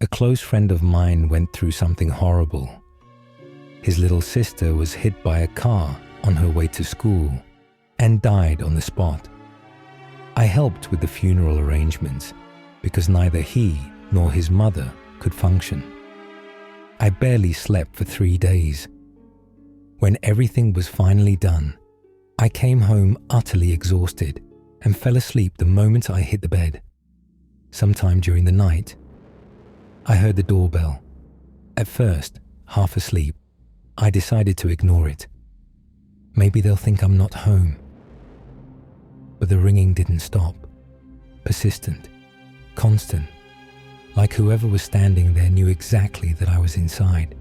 A close friend of mine went through something horrible. His little sister was hit by a car on her way to school and died on the spot. I helped with the funeral arrangements because neither he nor his mother could function. I barely slept for 3 days. When everything was finally done, I came home utterly exhausted and fell asleep the moment I hit the bed. Sometime during the night, I heard the doorbell. At first, half asleep, I decided to ignore it. Maybe they'll think I'm not home. But the ringing didn't stop. Persistent, constant, like whoever was standing there knew exactly that I was inside.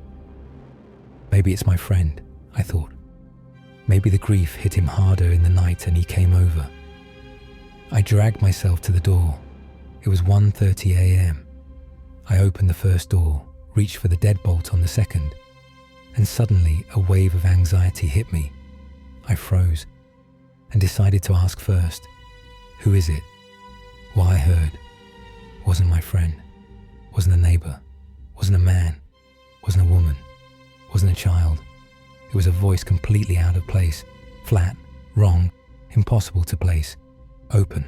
Maybe it's my friend, I thought. Maybe the grief hit him harder in the night and he came over. I dragged myself to the door. It was 1:30 a.m. I opened the first door, reached for the deadbolt on the second, and suddenly a wave of anxiety hit me. I froze and decided to ask first, who is it? What I heard wasn't my friend, wasn't a neighbor, wasn't a man, wasn't a woman, wasn't a child. It was a voice completely out of place, flat, wrong, impossible to place, open.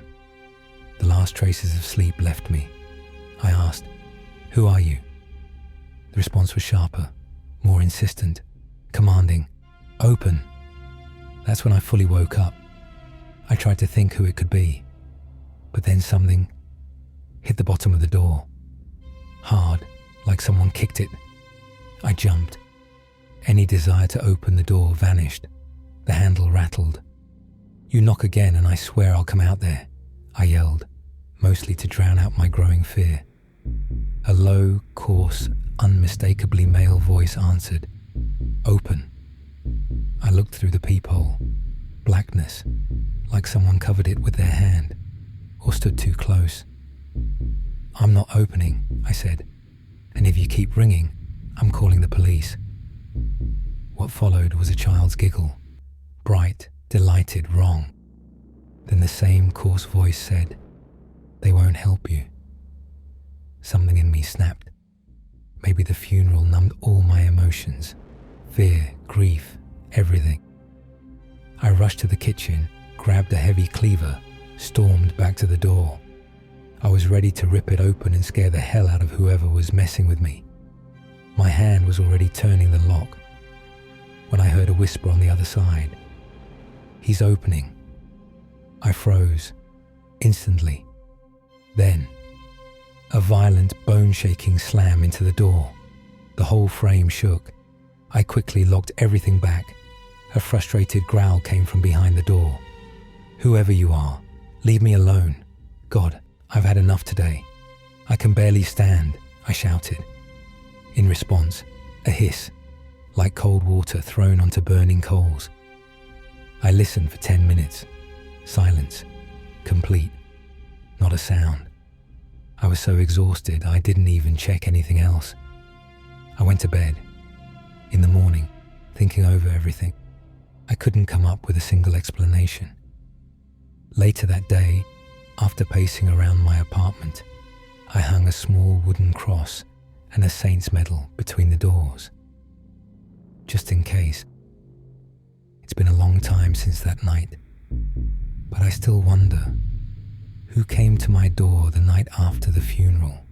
The last traces of sleep left me. I asked, "Who are you?" The response was sharper, more insistent, commanding, "Open." That's when I fully woke up. I tried to think who it could be, but then something hit the bottom of the door. Hard, like someone kicked it. I jumped. Any desire to open the door vanished. The handle rattled. "You knock again and I swear I'll come out there," I yelled, mostly to drown out my growing fear. A low, coarse, unmistakably male voice answered, "Open." I looked through the peephole. Blackness, like someone covered it with their hand, or stood too close. "I'm not opening," I said, "and if you keep ringing, I'm calling the police." What followed was a child's giggle, bright, delighted, wrong. Then the same coarse voice said, "They won't help you." Something in me snapped. Maybe the funeral numbed all my emotions, fear, grief, everything. I rushed to the kitchen, grabbed a heavy cleaver, stormed back to the door. I was ready to rip it open and scare the hell out of whoever was messing with me. My hand was already turning the lock when I heard a whisper on the other side. "He's opening." I froze, instantly. Then, a violent, bone-shaking slam into the door. The whole frame shook. I quickly locked everything back. A frustrated growl came from behind the door. "Whoever you are, leave me alone. God, I've had enough today. I can barely stand," I shouted. In response, a hiss, like cold water thrown onto burning coals. I listened for 10 minutes. Silence, complete, not a sound. I was so exhausted I didn't even check anything else. I went to bed. In the morning, thinking over everything, I couldn't come up with a single explanation. Later that day, after pacing around my apartment, I hung a small wooden cross and a saint's medal between the doors. Just in case. It's been a long time since that night, but I still wonder who came to my door the night after the funeral.